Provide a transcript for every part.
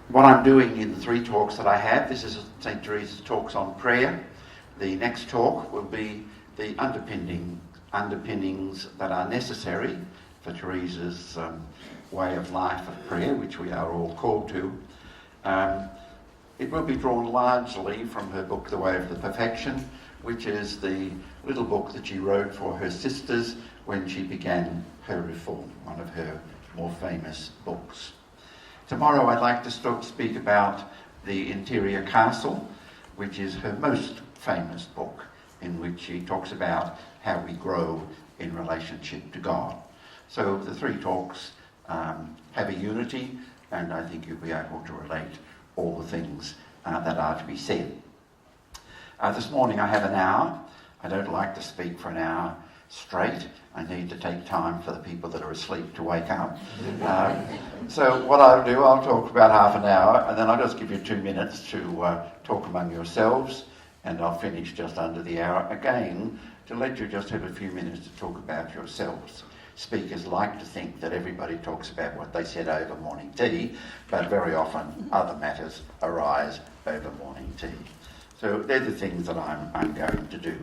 what I'm doing in the 3 talks that I have. This is St Teresa's talks on prayer. The next talk will be the underpinnings that are necessary for Teresa's way of life of prayer, which we are all called to. It will be drawn largely from her book, The Way of the Perfection, which is the little book that she wrote for her sisters when she began her reform, one of her more famous books. Tomorrow I'd like to speak about The Interior Castle, which is her most famous book, in which she talks about how we grow in relationship to God. So the 3 talks have a unity, and I think you'll be able to relate all the things that are to be said. This morning I have an hour. I don't like to speak for an hour straight. I need to take time for the people that are asleep to wake up. So what I'll do, I'll talk about half an hour, and then I'll just give you 2 minutes to talk among yourselves, and I'll finish just under the hour again to let you just have a few minutes to talk about yourselves. Speakers like to think that everybody talks about what they said over morning tea, but very often other matters arise over morning tea. So they're the things that I'm going to do.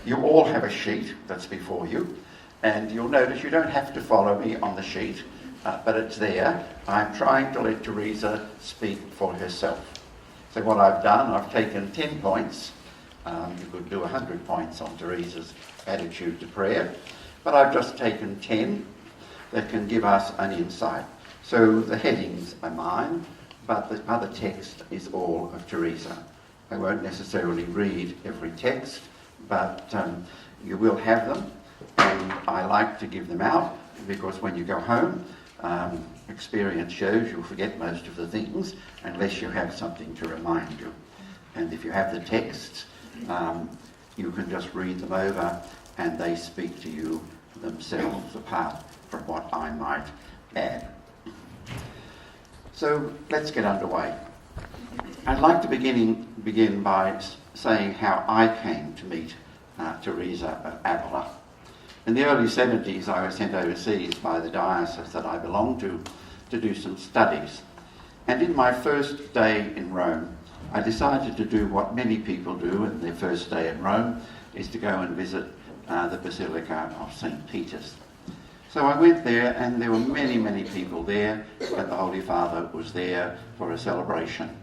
You all have a sheet that's before you, and you'll notice you don't have to follow me on the sheet, but it's there. I'm trying to let Teresa speak for herself. So what I've done, I've taken 10 points. You could do 100 points on Teresa's attitude to prayer, but I've just taken 10 that can give us an insight. So the headings are mine, but the other text is all of Teresa. I won't necessarily read every text, but you will have them, and I like to give them out because when you go home, experience shows you'll forget most of the things unless you have something to remind you. And if you have the texts, you can just read them over and they speak to you themselves apart from what I might add. So let's get underway. I'd like to begin by saying how I came to meet Teresa of Avila. In the early 70s, I was sent overseas by the diocese that I belonged to do some studies. And in my first day in Rome, I decided to do what many people do in their first day in Rome, is to go and visit the Basilica of St Peter's. So I went there, and there were many, many people there, and the Holy Father was there for a celebration.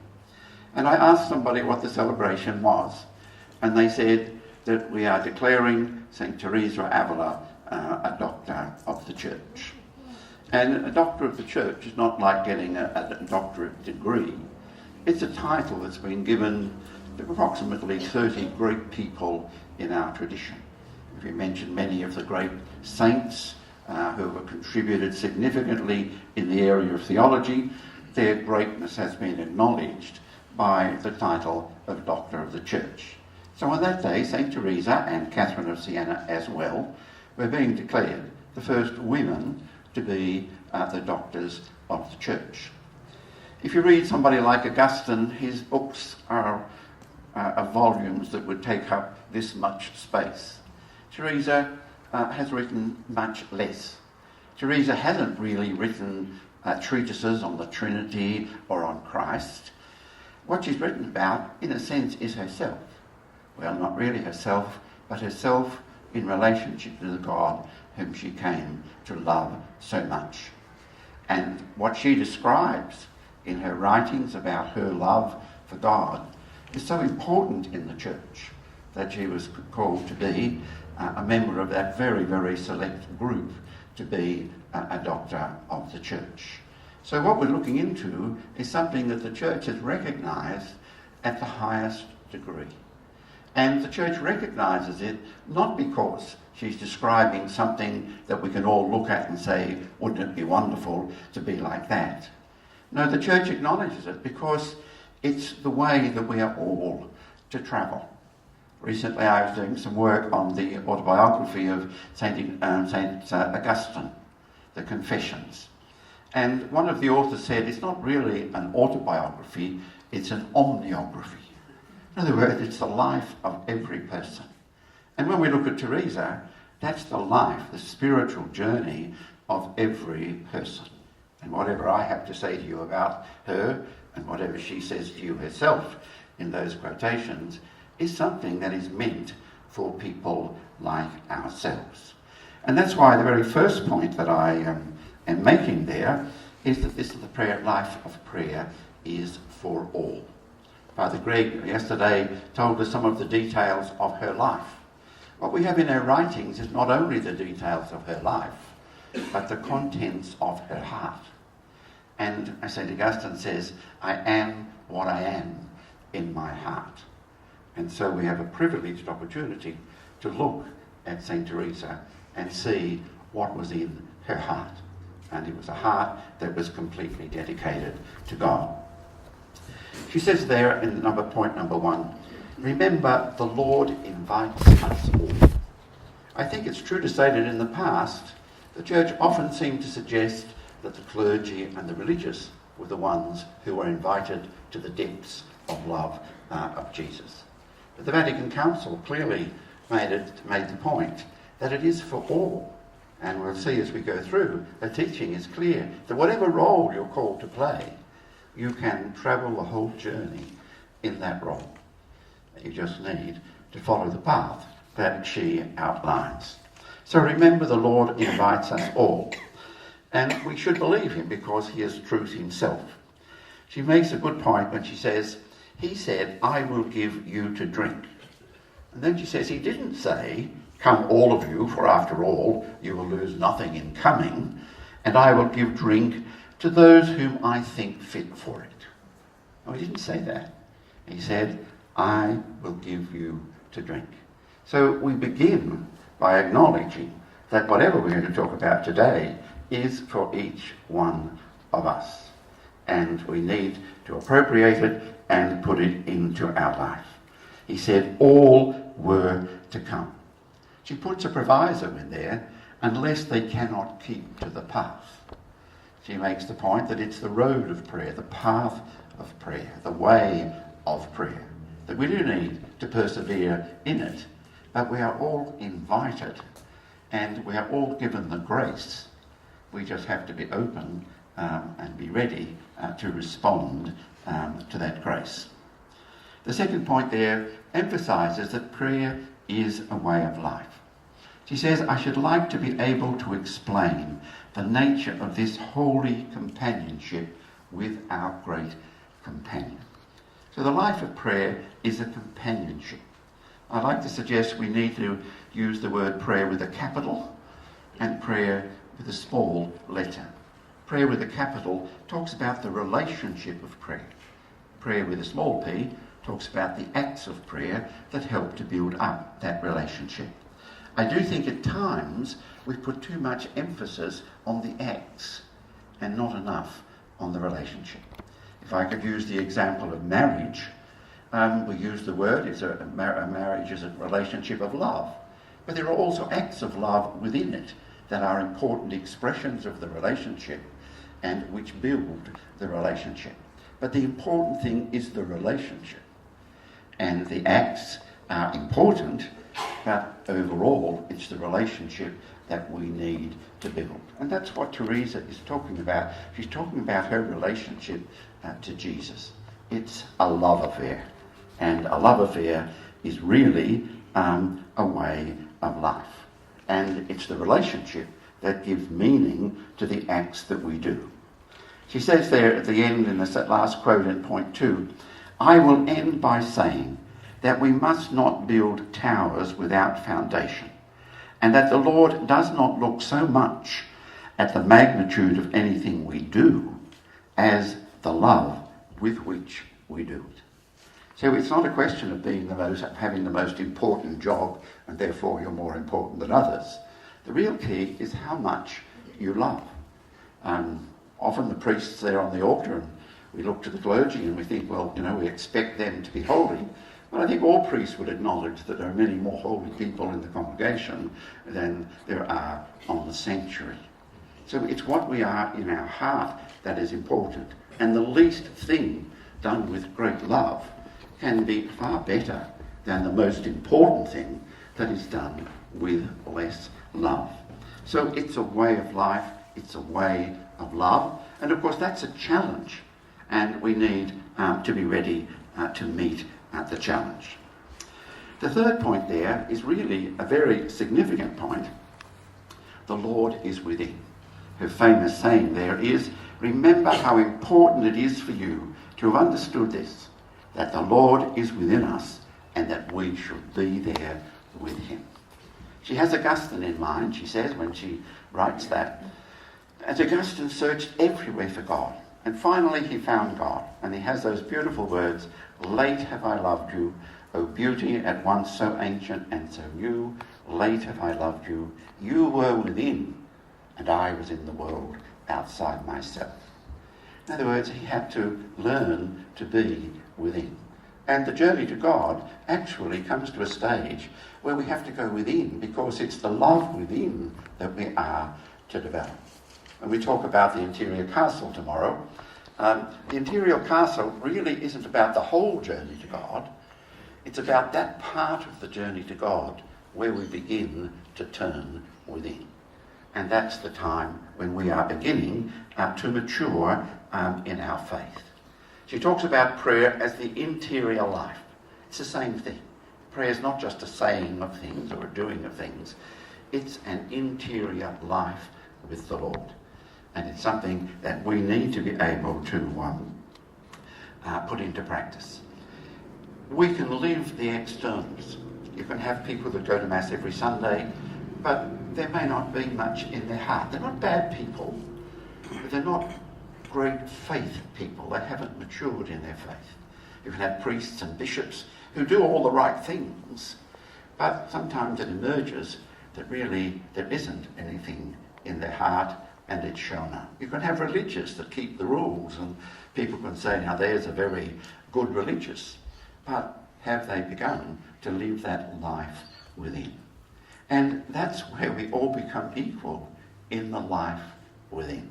And I asked somebody what the celebration was, and they said that we are declaring St Teresa of Avila a doctor of the Church. And a doctor of the Church is not like getting a doctorate degree. It's a title that's been given to approximately 30 great people in our tradition. If you mention many of the great saints who have contributed significantly in the area of theology, their greatness has been acknowledged by the title of Doctor of the Church. So on that day, St Teresa and Catherine of Siena as well were being declared the first women to be the doctors of the Church. If you read somebody like Augustine, his books are volumes that would take up this much space. Teresa has written much less. Teresa hasn't really written treatises on the Trinity or on Christ. What she's written about, in a sense, is herself. Well, not really herself, but herself in relationship to the God whom she came to love so much. And what she describes in her writings about her love for God is so important in the Church that she was called to be a member of that very, very select group to be a doctor of the Church. So what we're looking into is something that the Church has recognised at the highest degree. And the Church recognises it not because she's describing something that we can all look at and say, wouldn't it be wonderful to be like that? No, the Church acknowledges it because it's the way that we are all to travel. Recently I was doing some work on the autobiography of St. Augustine, the Confessions. And one of the authors said it's not really an autobiography, it's an omniography. In other words, it's the life of every person. And when we look at Teresa, that's the life, the spiritual journey of every person. And whatever I have to say to you about her, and whatever she says to you herself in those quotations is something that is meant for people like ourselves. And that's why the very first point that I am making there is that this is the life of prayer is for all. Father Greg yesterday told us some of the details of her life. What we have in her writings is not only the details of her life, but the contents of her heart. And as St Augustine says, I am what I am in my heart. And so we have a privileged opportunity to look at St Teresa and see what was in her heart. And it was a heart that was completely dedicated to God. She says there in point number 1, remember the Lord invites us all. I think it's true to say that in the past, the Church often seemed to suggest that the clergy and the religious were the ones who were invited to the depths of love of Jesus. But the Vatican Council clearly made the point that it is for all. And we'll see as we go through, the teaching is clear that whatever role you're called to play, you can travel the whole journey in that role. You just need to follow the path that she outlines. So remember, the Lord invites us all. And we should believe him because he is truth himself. She makes a good point when she says, he said, I will give you to drink. And then she says, he didn't say, come all of you, for after all, you will lose nothing in coming, and I will give drink to those whom I think fit for it. No, he didn't say that. He said, I will give you to drink. So we begin by acknowledging that whatever we're going to talk about today is for each one of us. And we need to appropriate it and put it into our life. He said, all were to come. She puts a proviso in there, unless they cannot keep to the path. She makes the point that it's the road of prayer, the path of prayer, the way of prayer, that we do need to persevere in it, but we are all invited and we are all given the grace. We just have to be open and be ready to respond to that grace. The second point there emphasises that prayer is a way of life. She says, I should like to be able to explain the nature of this holy companionship with our great companion. So the life of prayer is a companionship. I'd like to suggest we need to use the word prayer with a capital and prayer with a small letter. Prayer with a capital talks about the relationship of prayer. Prayer with a small p talks about the acts of prayer that help to build up that relationship. I do think at times we put too much emphasis on the acts and not enough on the relationship. If I could use the example of marriage, we use the word, a marriage is a relationship of love. But there are also acts of love within it that are important expressions of the relationship and which build the relationship. But the important thing is the relationship. And the acts are important, but overall it's the relationship that we need to build. And that's what Teresa is talking about. She's talking about her relationship to Jesus. It's a love affair. And a love affair is really a way of life. And it's the relationship that gives meaning to the acts that we do. She says there at the end in the last quote in point 2, I will end by saying that we must not build towers without foundation, and that the Lord does not look so much at the magnitude of anything we do as the love with which we do it. So it's not a question of having the most important job and therefore you're more important than others. The real key is how much you love. Often the priests there on the altar, and we look to the clergy and we think, well, we expect them to be holy. But I think all priests would acknowledge that there are many more holy people in the congregation than there are on the sanctuary. So it's what we are in our heart that is important. And the least thing done with great love can be far better than the most important thing that is done with less love. So it's a way of life, it's a way of love, and of course that's a challenge and we need to be ready to meet the challenge. The third point there is really a very significant point. The Lord is within. Her famous saying there is, remember how important it is for you to have understood this, that the Lord is within us and that we should be there with him. She has Augustine in mind, she says, when she writes that. As Augustine searched everywhere for God, and finally he found God, and he has those beautiful words, late have I loved you, O beauty at once so ancient and so new, late have I loved you, you were within, and I was in the world outside myself. In other words, he had to learn to be within. And the journey to God actually comes to a stage where we have to go within, because it's the love within that we are to develop. When we talk about the interior castle tomorrow, the interior castle really isn't about the whole journey to God. It's about that part of the journey to God where we begin to turn within. And that's the time when we are beginning to mature in our faith. She talks about prayer as the interior life. It's the same thing. Prayer is not just a saying of things or a doing of things. It's an interior life with the Lord. And it's something that we need to be able to put into practice. We can live the externals. You can have people that go to Mass every Sunday, but there may not be much in their heart. They're not bad people, but they're not great faith people. They haven't matured in their faith. You can have priests and bishops who do all the right things, but sometimes it emerges that really there isn't anything in their heart, and it's shown up. You can have religious that keep the rules, and people can say, now there's a very good religious, but have they begun to live that life within? And that's where we all become equal in the life within.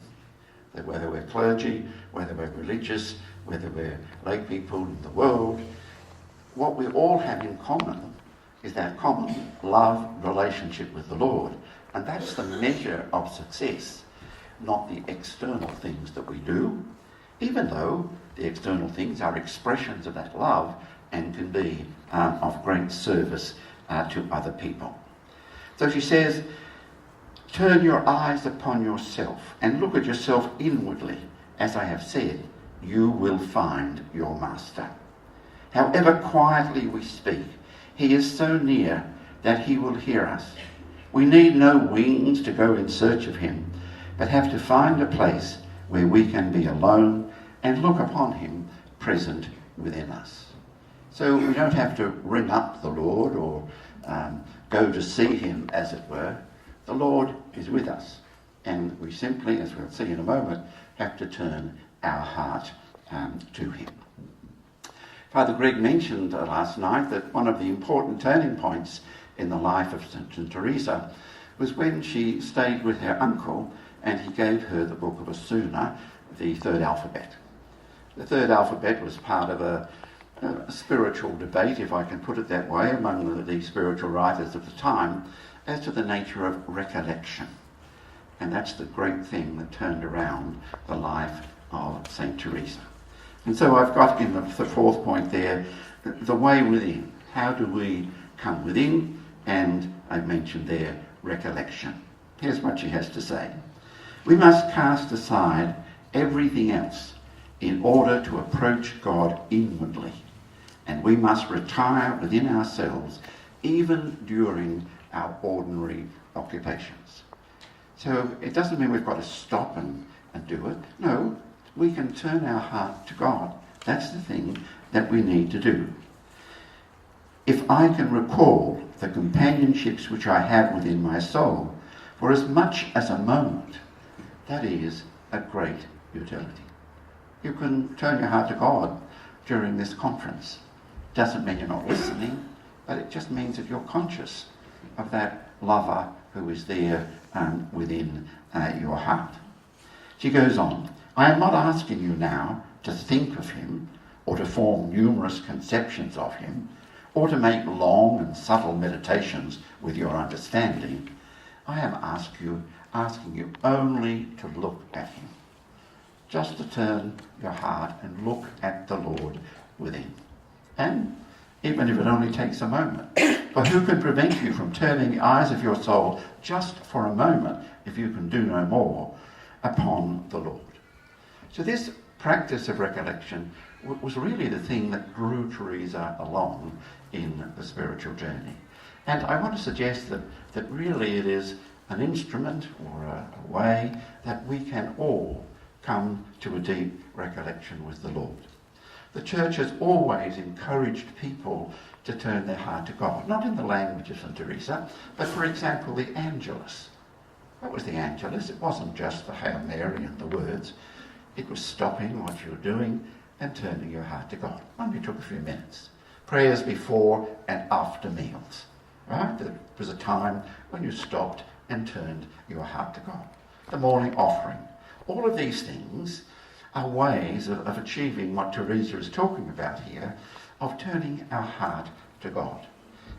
That whether we're clergy, whether we're religious, whether we're lay people in the world, what we all have in common is that common love relationship with the Lord. And that's the measure of success, not the external things that we do, even though the external things are expressions of that love and can be of great service to other people. So she says, turn your eyes upon yourself and look at yourself inwardly. As I have said, you will find your Master. However quietly we speak, he is so near that he will hear us. We need no wings to go in search of him, but have to find a place where we can be alone and look upon him present within us. So we don't have to ring up the Lord or go to see him, as it were. The Lord is with us, and we simply, as we'll see in a moment, have to turn our heart to him. Father Greg mentioned last night that one of the important turning points in the life of St Teresa was when she stayed with her uncle and he gave her the book of Asuna, the third alphabet. The third alphabet was part of a spiritual debate, if I can put it that way, among the spiritual writers of the time as to the nature of recollection. And that's the great thing that turned around the life of St Teresa. And so I've got in the fourth point there, the way within. How do we come within? And I mentioned there, recollection. Here's what she has to say. We must cast aside everything else in order to approach God inwardly. And we must retire within ourselves, even during our ordinary occupations. So it doesn't mean we've got to stop and do it. No, we can turn our heart to God. That's the thing that we need to do. If I can recall the companionships which I have within my soul for as much as a moment, that is a great utility. You can turn your heart to God during this conference. Doesn't mean you're not listening, but it just means that you're conscious of that lover who is there within your heart. She goes on, I am not asking you now to think of him or to form numerous conceptions of him or to make long and subtle meditations with your understanding. I am asking you only to look at him, just to turn your heart and look at the Lord within. And even if it only takes a moment. For who can prevent you from turning the eyes of your soul just for a moment, if you can do no more, upon the Lord? So this practice of recollection was really the thing that drew Teresa along in the spiritual journey. And I want to suggest that really it is an instrument or a way that we can all come to a deep recollection with the Lord. The Church has always encouraged people to turn their heart to God, not in the language of St Teresa, but for example the Angelus. What was the Angelus? It wasn't just the Hail Mary and the words. It was stopping what you were doing and turning your heart to God. Only took a few minutes. Prayers before and after meals. Right? There was a time when you stopped and turned your heart to God. The morning offering. All of these things are ways of achieving what Teresa is talking about here, of turning our heart to God.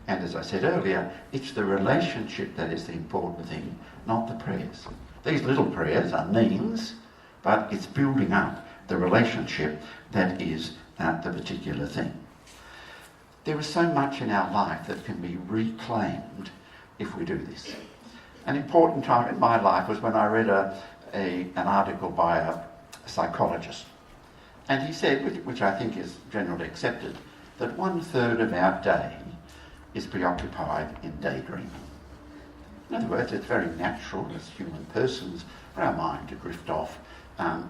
And as I said earlier, it's the relationship that is the important thing, not the prayers. These little prayers are means, but it's building up the relationship that is the particular thing. There is so much in our life that can be reclaimed if we do this. An important time in my life was when I read an article by a psychologist. And he said, which I think is generally accepted, that 1/3 of our day is preoccupied in daydreaming. In other words, it's very natural as human persons for our mind to drift off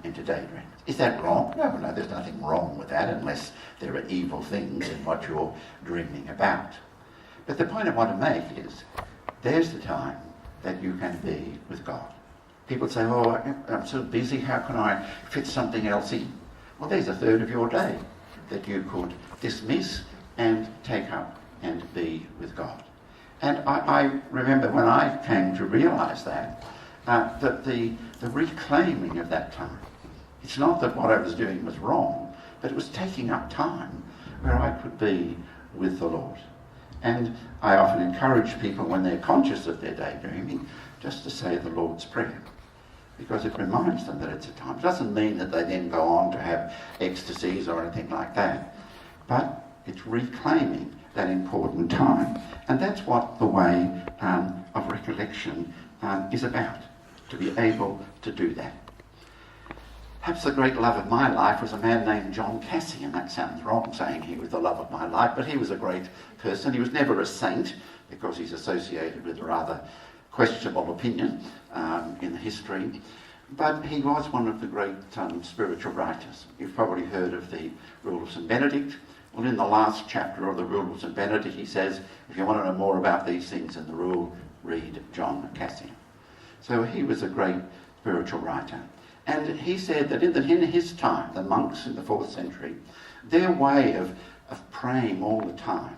into daydreaming. Is that wrong? No, there's nothing wrong with that unless there are evil things in what you're dreaming about. But the point I want to make is, there's the time that you can be with God. People say, oh, I'm so busy, how can I fit something else in? Well, there's 1/3 of your day that you could dismiss and take up and be with God. And I remember when I came to realise that the reclaiming of that time, it's not that what I was doing was wrong, but it was taking up time where I could be with the Lord. And I often encourage people when they're conscious of their daydreaming just to say the Lord's Prayer, because it reminds them that it's a time. It doesn't mean that they then go on to have ecstasies or anything like that, but it's reclaiming that important time. And that's what the way of recollection is about, to be able to do that. Perhaps the great love of my life was a man named John Cassian. That sounds wrong saying he was the love of my life, but he was a great person. He was never a saint because he's associated with a rather questionable opinion in the history. But he was one of the great spiritual writers. You've probably heard of the Rule of St Benedict. Well, in the last chapter of the Rule of St Benedict, he says, if you want to know more about these things in the rule, read John Cassian. So he was a great spiritual writer. And he said that in his time, the monks in the 4th century, their way of praying all the time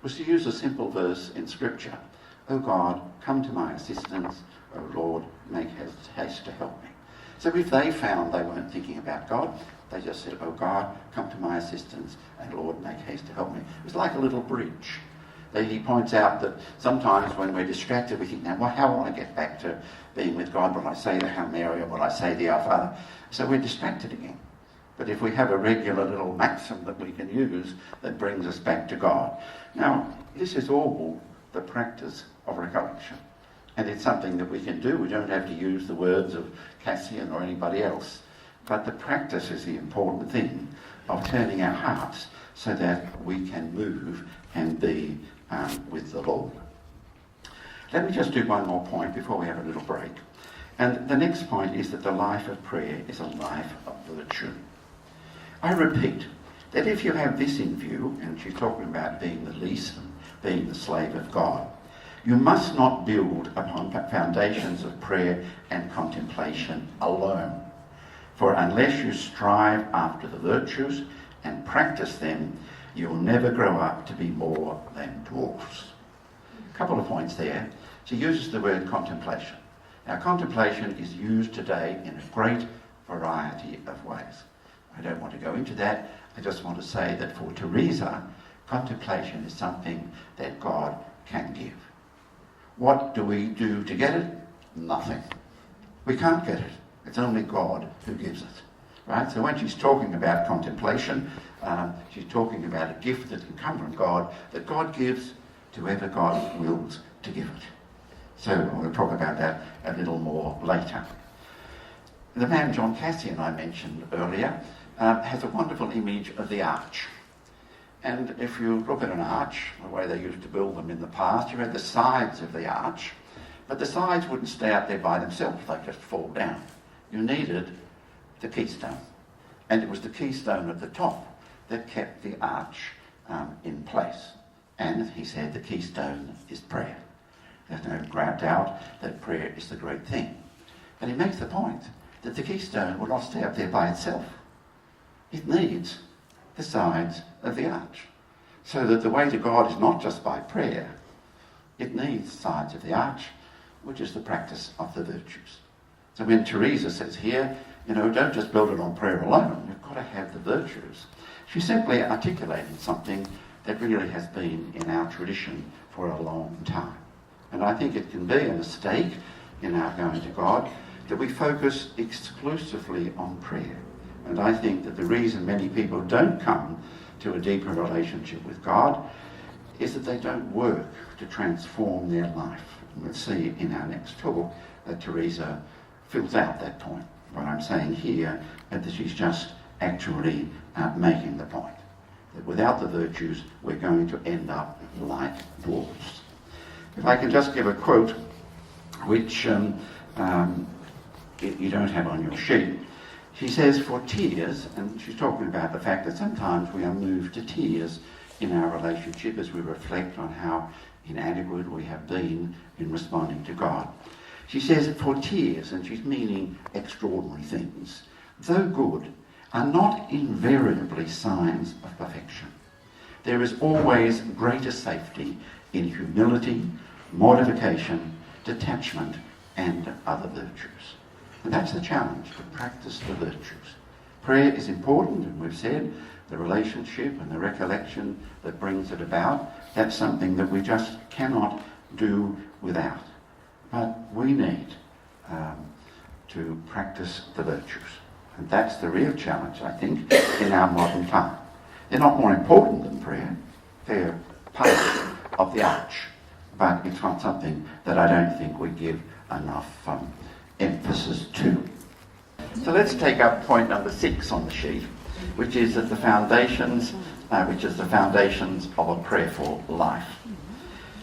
was to use a simple verse in Scripture. O God, come to my assistance. O Lord, make haste to help me. So if they found they weren't thinking about God, they just said, O God, come to my assistance, and Lord, make haste to help me. It was like a little bridge. He points out that sometimes when we're distracted, we think, now, well, how will I get back to being with God? Will I say the Hail Mary, or will I say the Our Father? So we're distracted again. But if we have a regular little maxim that we can use that brings us back to God. Now, this is all the practice of recollection. And it's something that we can do. We don't have to use the words of Cassian or anybody else. But the practice is the important thing of turning our hearts so that we can move and be with the Lord. Let me just do one more point before we have a little break. And the next point is that the life of prayer is a life of virtue. I repeat that if you have this in view, and she's talking about being the least and being the slave of God, you must not build upon foundations of prayer and contemplation alone. For unless you strive after the virtues and practice them, you will never grow up to be more than dwarfs. A couple of points there. She uses the word contemplation. Now, contemplation is used today in a great variety of ways. I don't want to go into that. I just want to say that for Teresa, contemplation is something that God can give. What do we do to get it? Nothing. We can't get it. It's only God who gives it. Right? So when she's talking about contemplation, she's talking about a gift that can come from God, that God gives to whoever God wills to give it. So we'll talk about that a little more later. The man John Cassian I mentioned earlier has a wonderful image of the arch. And if you look at an arch, the way they used to build them in the past, you had the sides of the arch, but the sides wouldn't stay out there by themselves, they'd just fall down. You needed the keystone. And it was the keystone at the top that kept the arch in place. And he said the keystone is prayer. There's no doubt that prayer is the great thing. And he makes the point that the keystone will not stay up there by itself. It needs the sides of the arch. So that the way to God is not just by prayer. It needs sides of the arch, which is the practice of the virtues. So when Teresa says here, don't just build it on prayer alone, you've got to have the virtues. She's simply articulating something that really has been in our tradition for a long time. And I think it can be a mistake in our going to God that we focus exclusively on prayer. And I think that the reason many people don't come to a deeper relationship with God is that they don't work to transform their life. And we'll see in our next talk that Teresa fills out that point. What I'm saying here is that she's just actually making the point. That without the virtues, we're going to end up like dwarves. If I can just give a quote, which you don't have on your sheet. She says, for tears, and she's talking about the fact that sometimes we are moved to tears in our relationship as we reflect on how inadequate we have been in responding to God. She says, for tears, and she's meaning extraordinary things, though good, are not invariably signs of perfection. There is always greater safety in humility, mortification, detachment, and other virtues. And that's the challenge, to practice the virtues. Prayer is important, and we've said the relationship and the recollection that brings it about, that's something that we just cannot do without. But we need to practice the virtues. And that's the real challenge, I think, in our modern time. They're not more important than prayer. They're part of the arch. But it's not something that I don't think we give enough emphasis to. So let's take up point number 6 on the sheet, which is that the foundations of a prayerful life.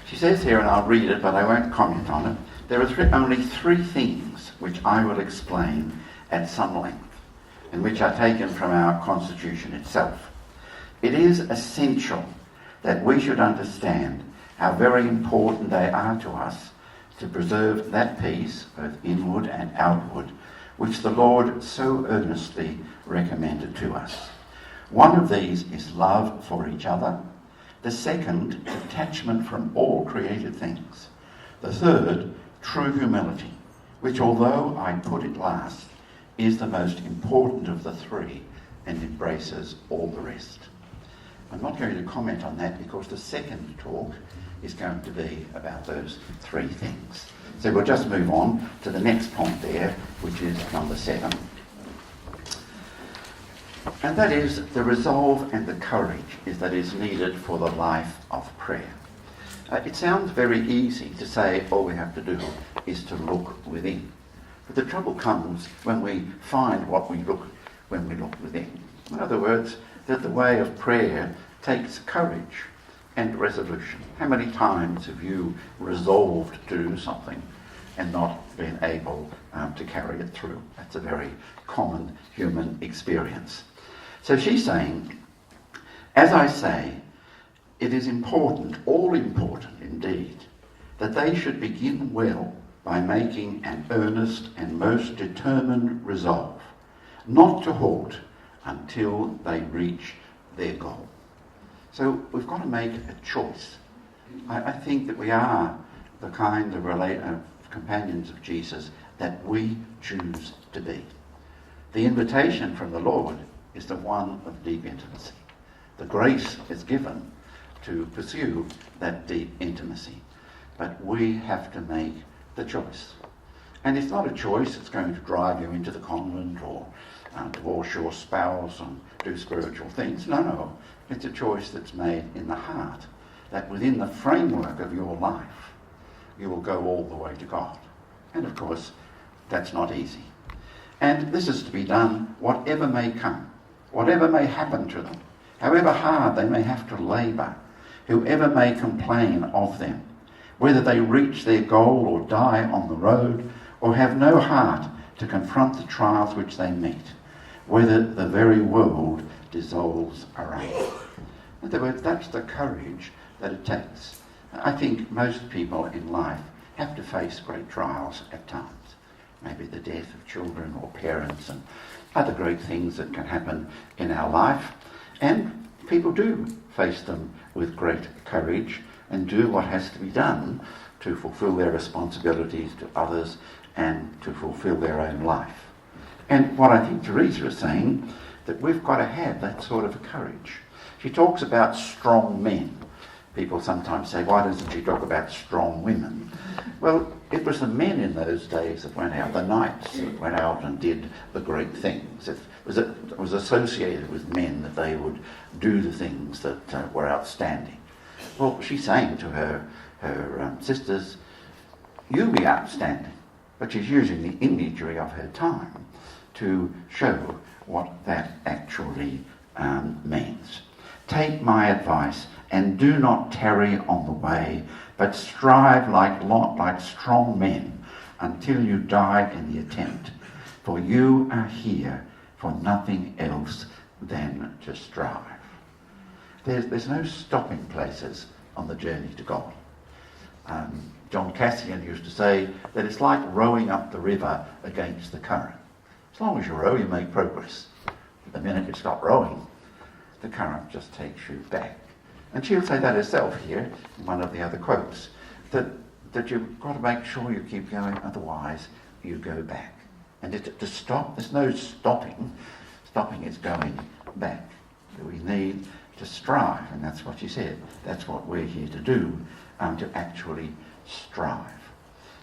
She says here, and I'll read it, but I won't comment on it, there are only 3 things which I will explain at some length, and which are taken from our Constitution itself. It is essential that we should understand how very important they are to us to preserve that peace, both inward and outward, which the Lord so earnestly recommended to us. One of these is love for each other. The second, detachment from all created things. The third, true humility, which, although I put it last, is the most important of the 3 and embraces all the rest. I'm not going to comment on that because the second talk is going to be about those 3 things. So we'll just move on to the next point there, which is number 7. And that is the resolve and the courage that is needed for the life of prayer. It sounds very easy to say all we have to do is to look within. But the trouble comes when we find what we look when we look within. In other words, that the way of prayer takes courage and resolution. How many times have you resolved to do something and not been able to carry it through? That's a very common human experience. So she's saying, as I say, it is important, all important indeed, that they should begin well by making an earnest and most determined resolve, not to halt until they reach their goal. So we've got to make a choice. I think that we are the kind of companions of Jesus that we choose to be. The invitation from the Lord is the one of deep intimacy. The grace is given to pursue that deep intimacy. But we have to make the choice. And it's not a choice that's going to drive you into the convent or divorce your spouse and do spiritual things. No. It's a choice that's made in the heart, that within the framework of your life, you will go all the way to God. And of course, that's not easy. And this is to be done whatever may come, whatever may happen to them, however hard they may have to labour, whoever may complain of them, whether they reach their goal or die on the road, or have no heart to confront the trials which they meet, whether the very world dissolves around. In other words, that's the courage that it takes. I think most people in life have to face great trials at times. Maybe the death of children or parents and other great things that can happen in our life. And people do face them with great courage and do what has to be done to fulfill their responsibilities to others and to fulfill their own life. And what I think Teresa is saying, that we've got to have that sort of courage. She talks about strong men. People sometimes say, why doesn't she talk about strong women? Well, it was the men in those days that went out, the knights that went out and did the great things. It was associated with men that they would do the things that were outstanding. Well, she's saying to her sisters, you be outstanding. But she's using the imagery of her time to show what that actually means. Take my advice and do not tarry on the way, but strive like strong men until you die in the attempt. For you are here for nothing else than to strive. There's no stopping places on the journey to God. John Cassian used to say that it's like rowing up the river against the current. As long as you row, you make progress. The minute you stop rowing, the current just takes you back. And she'll say that herself here in one of the other quotes, that you've got to make sure you keep going, otherwise you go back. And to stop, there's no stopping. Stopping is going back. So we need to strive, and that's what she said. That's what we're here to do, to actually strive.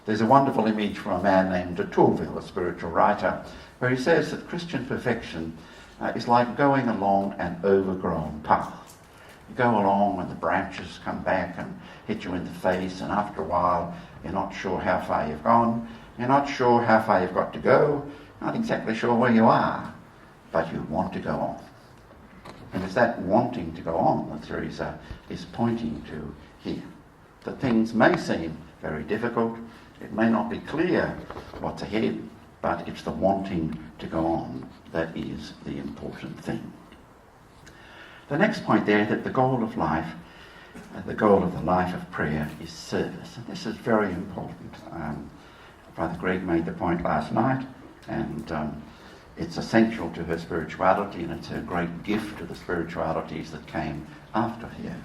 There's a wonderful image from a man named de Tourville, a spiritual writer, where he says that Christian perfection is like going along an overgrown path. You go along and the branches come back and hit you in the face, and after a while you're not sure how far you've gone, you're not sure how far you've got to go, not exactly sure where you are, but you want to go on. And it's that wanting to go on that Teresa is pointing to here. That things may seem very difficult, it may not be clear what's ahead, but it's the wanting to go on that is the important thing. The next point there, that the goal of life, the goal of the life of prayer is service. And this is very important. Father Greg made the point last night, and it's essential to her spirituality, and it's her great gift to the spiritualities that came after her,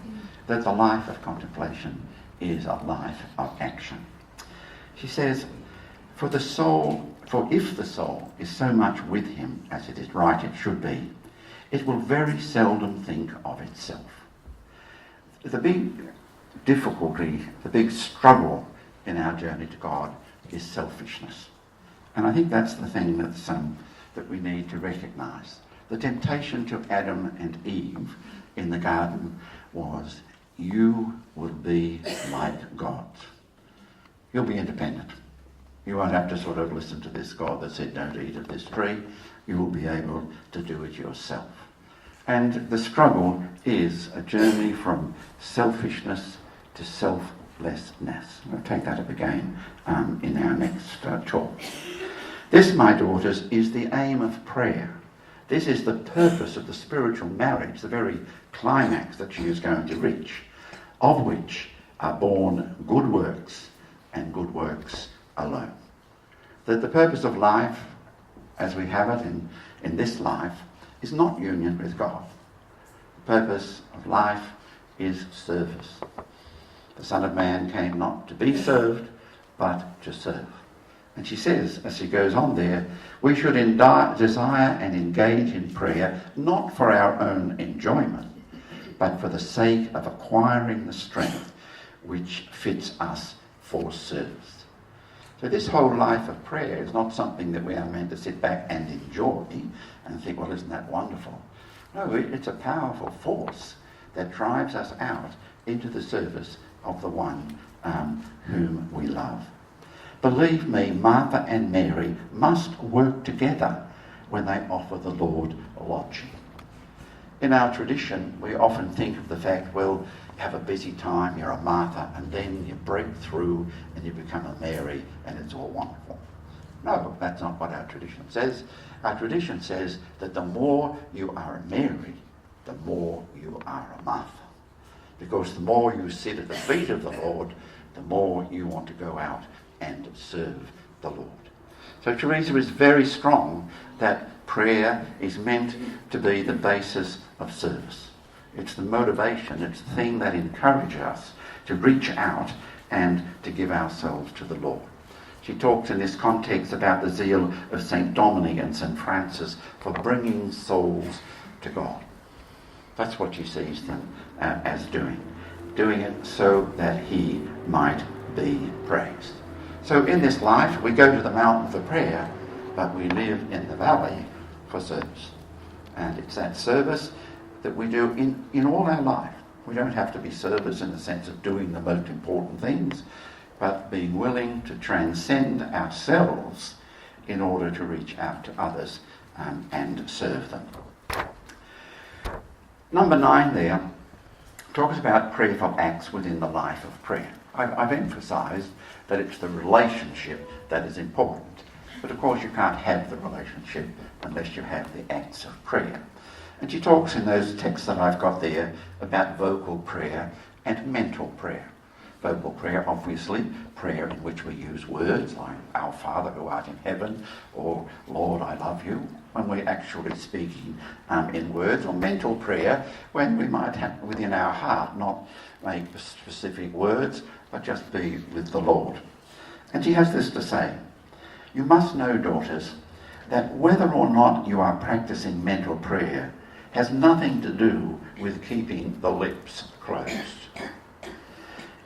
that the life of contemplation is a life of action. She says, for if the soul is so much with him as it is right it should be, it will very seldom think of itself. The big difficulty, the big struggle in our journey to God is selfishness. And I think that's the thing that we need to recognise. The temptation to Adam and Eve in the garden was, you will be like God. You'll be independent. You won't have to sort of listen to this God that said don't eat of this tree. You will be able to do it yourself. And the struggle is a journey from selfishness to selflessness. We'll take that up again in our next talk. This, my daughters, is the aim of prayer. This is the purpose of the spiritual marriage, the very climax that she is going to reach, of which are born good works and good works alone. That the purpose of life, as we have it in this life, is not union with God. The purpose of life is service. The Son of Man came not to be served, but to serve. And she says, as she goes on there, we should desire and engage in prayer, not for our own enjoyment, but for the sake of acquiring the strength which fits us for service. So this whole life of prayer is not something that we are meant to sit back and enjoy and think, well, isn't that wonderful? No, it's a powerful force that drives us out into the service of the one whom we love. Believe me, Martha and Mary must work together when they offer the Lord lodging. In our tradition, we often think of the fact, well, you have a busy time, you're a Martha, and then you break through and you become a Mary, and it's all wonderful. No, that's not what our tradition says. Our tradition says that the more you are a Mary, the more you are a Martha. Because the more you sit at the feet of the Lord, the more you want to go out and serve the Lord. So Teresa is very strong that prayer is meant to be the basis of service. It's the motivation, it's the thing that encourages us to reach out and to give ourselves to the Lord. She talks in this context about the zeal of St Dominic and St Francis for bringing souls to God. That's what she sees them as doing it so that he might be praised. So in this life, we go to the mountain for prayer, but we live in the valley for service. And it's that service that we do in all our life. We don't have to be service in the sense of doing the most important things, but being willing to transcend ourselves in order to reach out to others and serve them. Number 9 there talks about prayerful acts within the life of prayer. I've emphasised that it's the relationship that is important. But of course you can't have the relationship unless you have the acts of prayer. And she talks in those texts that I've got there about vocal prayer and mental prayer. Vocal prayer, obviously, prayer in which we use words like Our Father who art in heaven, or Lord, I love you, when we're actually speaking in words, or mental prayer when we might have within our heart not make specific words, but just be with the Lord. And she has this to say: you must know, daughters, that whether or not you are practicing mental prayer has nothing to do with keeping the lips closed.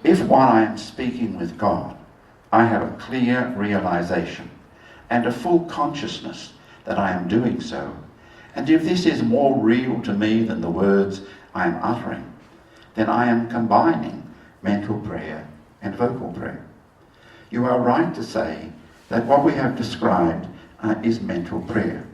If while I am speaking with God, I have a clear realization and a full consciousness that I am doing so, and if this is more real to me than the words I am uttering, then I am combining mental prayer and vocal prayer. You are right to say that what we have described is mental prayer,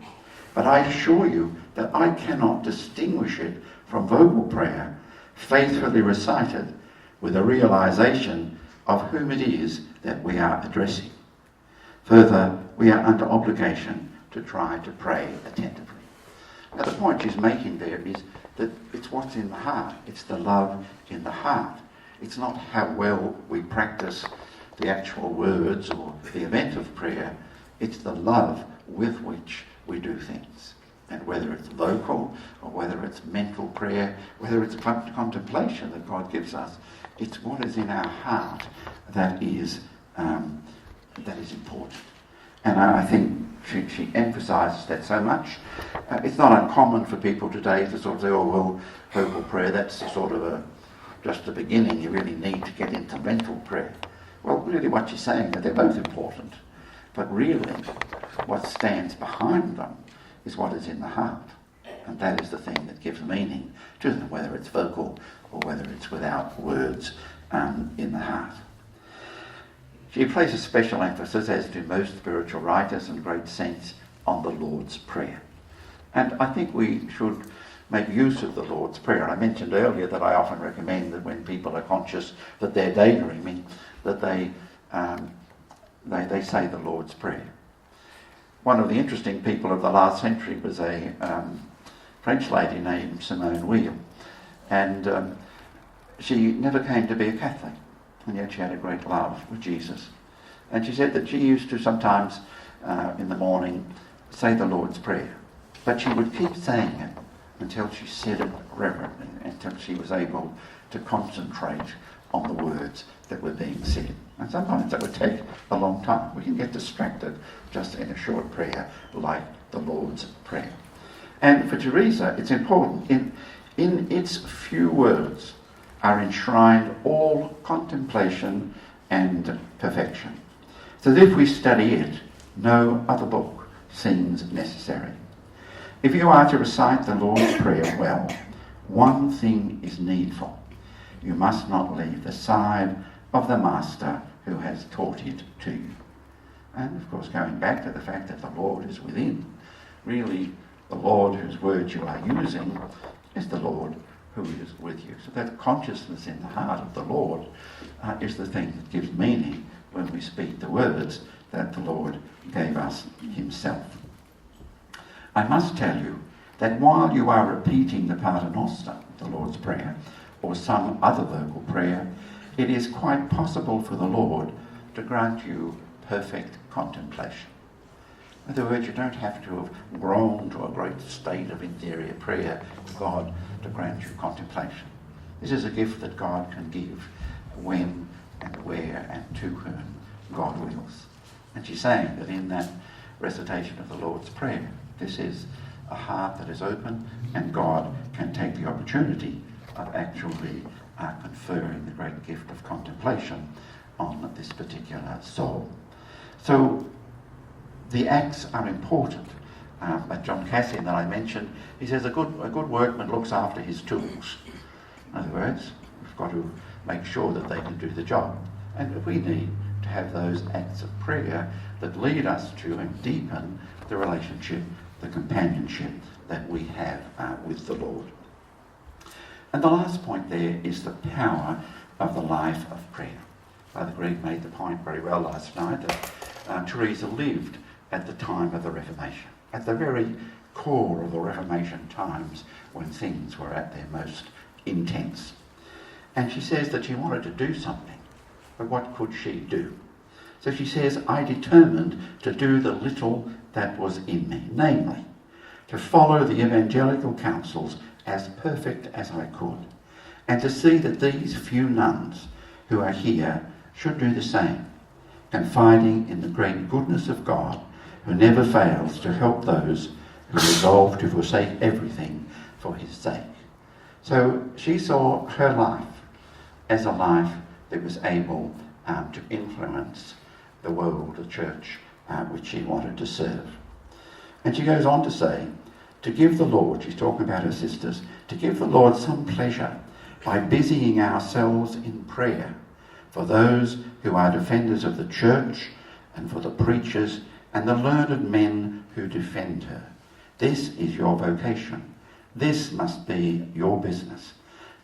but I assure you that I cannot distinguish it from vocal prayer, faithfully recited with a realization of whom it is that we are addressing. Further, we are under obligation to try to pray attentively. Now, the point she's making there is that it's what's in the heart. It's the love in the heart. It's not how well we practice the actual words or the event of prayer. It's the love with which we do things. And whether it's vocal or whether it's mental prayer, whether it's contemplation that God gives us, it's what is in our heart that is important. And I think she emphasises that so much. It's not uncommon for people today to sort of say, oh, well, vocal prayer, that's sort of just the beginning. You really need to get into mental prayer. Well, really what she's saying is that they're both important. But really, what stands behind them is what is in the heart. And that is the thing that gives meaning to them, whether it's vocal or whether it's without words in the heart. She places special emphasis, as do most spiritual writers and great saints, on the Lord's Prayer. And I think we should make use of the Lord's Prayer. I mentioned earlier that I often recommend that when people are conscious that they're daydreaming, that they say the Lord's Prayer. One of the interesting people of the last century was a French lady named Simone Weil, and she never came to be a Catholic, and yet she had a great love for Jesus. And she said that she used to sometimes in the morning say the Lord's Prayer, but she would keep saying it until she said it reverently, until she was able to concentrate on the words that were being said. And sometimes that would take a long time. We can get distracted just in a short prayer like the Lord's Prayer. And for Teresa, it's important. In its few words are enshrined all contemplation and perfection. so that if we study it, no other book seems necessary. If you are to recite the Lord's Prayer well, one thing is needful. You must not leave the side of the Master who has taught it to you. And of course, going back to the fact that the Lord is within, really the Lord whose words you are using is the Lord who is with you. So that consciousness in the heart of the Lord is the thing that gives meaning when we speak the words that the Lord gave us himself. I must tell you that while you are repeating the Pater Noster, the Lord's Prayer, or some other vocal prayer, it is quite possible for the Lord to grant you perfect contemplation. In other words, you don't have to have grown to a great state of interior prayer to God to grant you contemplation. This is a gift that God can give when and where and to whom God wills. And she's saying that in that recitation of the Lord's Prayer, this is a heart that is open, and God can take the opportunity of actually conferring the great gift of contemplation on this particular soul. So the acts are important. John Cassian that I mentioned, he says a good workman looks after his tools. In other words, we've got to make sure that they can do the job. And we need to have those acts of prayer that lead us to and deepen the relationship, the companionship that we have with the Lord. And the last point there is the power of the life of prayer. Father Greg made the point very well last night that Teresa lived at the time of the Reformation, at the very core of the Reformation times when things were at their most intense. And she says that she wanted to do something, but what could she do? So she says, I determined to do the little that was in me, namely, to follow the evangelical counsels as perfect as I could, and to see that these few nuns who are here should do the same, confiding in the great goodness of God, who never fails to help those who resolve to forsake everything for his sake. So she saw her life as a life that was able to influence the world, the church, which she wanted to serve. And she goes on to say, to give the Lord, she's talking about her sisters, to give the Lord some pleasure by busying ourselves in prayer for those who are defenders of the church and for the preachers and the learned men who defend her. This is your vocation. This must be your business.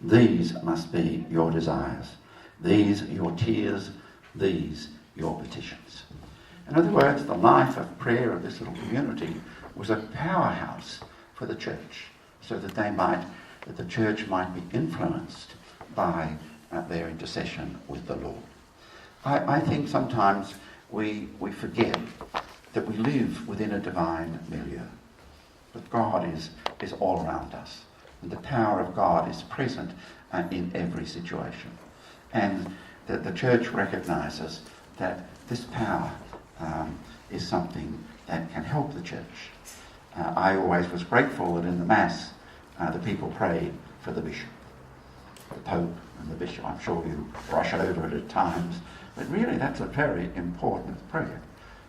These must be your desires. These your tears. These your petitions. In other words, the life of prayer of this little community was a powerhouse for the church, so that the church might be influenced by their intercession with the Lord. I think sometimes we forget that we live within a divine milieu, but God is all around us, and the power of God is present in every situation, and that the church recognises that this power is something that can help the church. I always was grateful that in the Mass the people prayed for the bishop, the Pope and the bishop. I'm sure you brush over it at times, but really that's a very important prayer,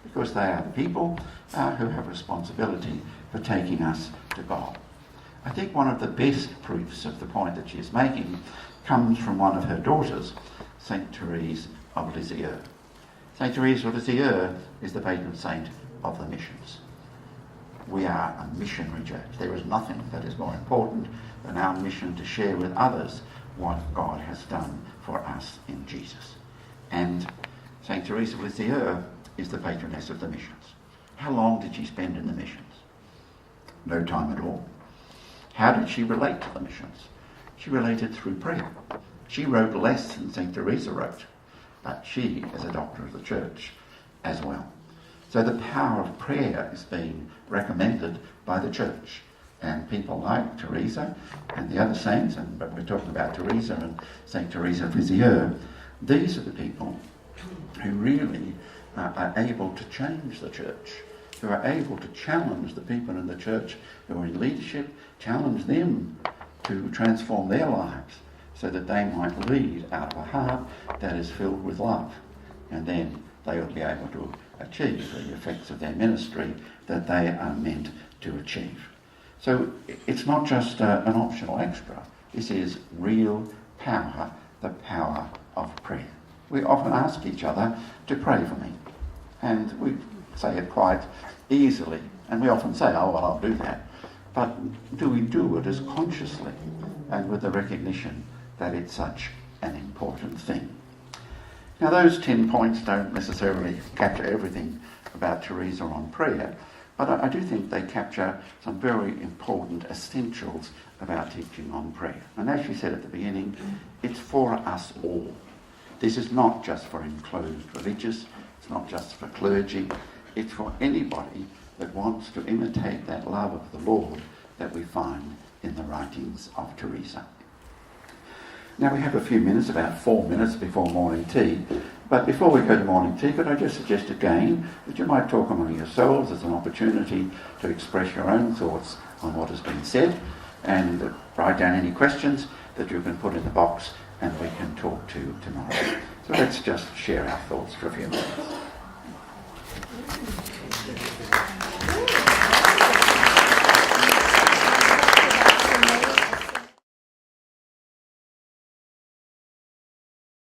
because they are the people who have responsibility for taking us to God. I think one of the best proofs of the point that she is making comes from one of her daughters, St Teresa of Lisieux. St Teresa of Lisieux is the patron saint of the missions. We are a missionary church. There is nothing that is more important than our mission to share with others what God has done for us in Jesus. And St Teresa of Lisieux is the patroness of the missions. How long did she spend in the missions? No time at all. How did she relate to the missions? She related through prayer. She wrote less than St Teresa wrote, but she is a doctor of the church as well. So the power of prayer is being recommended by the church. And people like Teresa and the other saints, but we're talking about Teresa and St Teresa of Lisieux, these are the people who really are able to change the church, who are able to challenge the people in the church who are in leadership, challenge them to transform their lives so that they might lead out of a heart that is filled with love and then they will be able to achieve the effects of their ministry that they are meant to achieve. So it's not just an optional extra. This is real power, the power of prayer. We often ask each other to pray for me, and we say it quite easily, and we often say, oh, well, I'll do that. But do we do it as consciously and with the recognition that it's such an important thing? Now, those 10 points don't necessarily capture everything about Teresa on prayer, but I do think they capture some very important essentials about teaching on prayer. And as she said at the beginning, it's for us all. This is not just for enclosed religious, it's not just for clergy, it's for anybody that wants to imitate that love of the Lord that we find in the writings of Teresa. Now we have a few minutes, about 4 minutes before morning tea, but before we go to morning tea, could I just suggest again that you might talk among yourselves as an opportunity to express your own thoughts on what has been said, and write down any questions that you can put in the box and we can talk to tomorrow. So let's just share our thoughts for a few minutes.